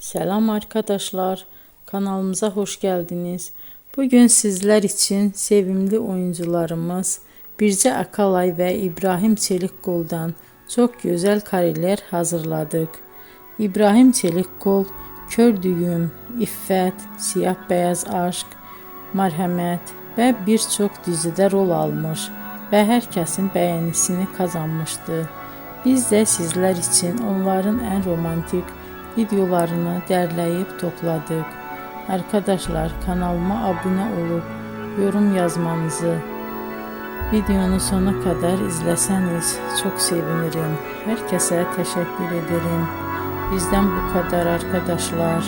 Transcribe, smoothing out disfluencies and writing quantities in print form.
Selam arkadaşlar, kanalımıza hoş geldiniz. Bugün sizler için sevimli oyuncularımız Birce Akalay ve İbrahim Çelikkol'dan çok güzel kareler hazırladık. İbrahim Çelikkol, Kör Düğüm, İffet, Siyah Beyaz Aşk, Merhamet ve birçok dizide rol almış ve herkesin beğenisini kazanmıştı. Biz de sizler için onların en romantik videolarını derleyip topladık. Arkadaşlar, kanalıma abone olup yorum yazmanızı, videonu sona kadar izleseniz çok sevinirim. Herkese teşekkür ederim. Bizden bu kadar arkadaşlar.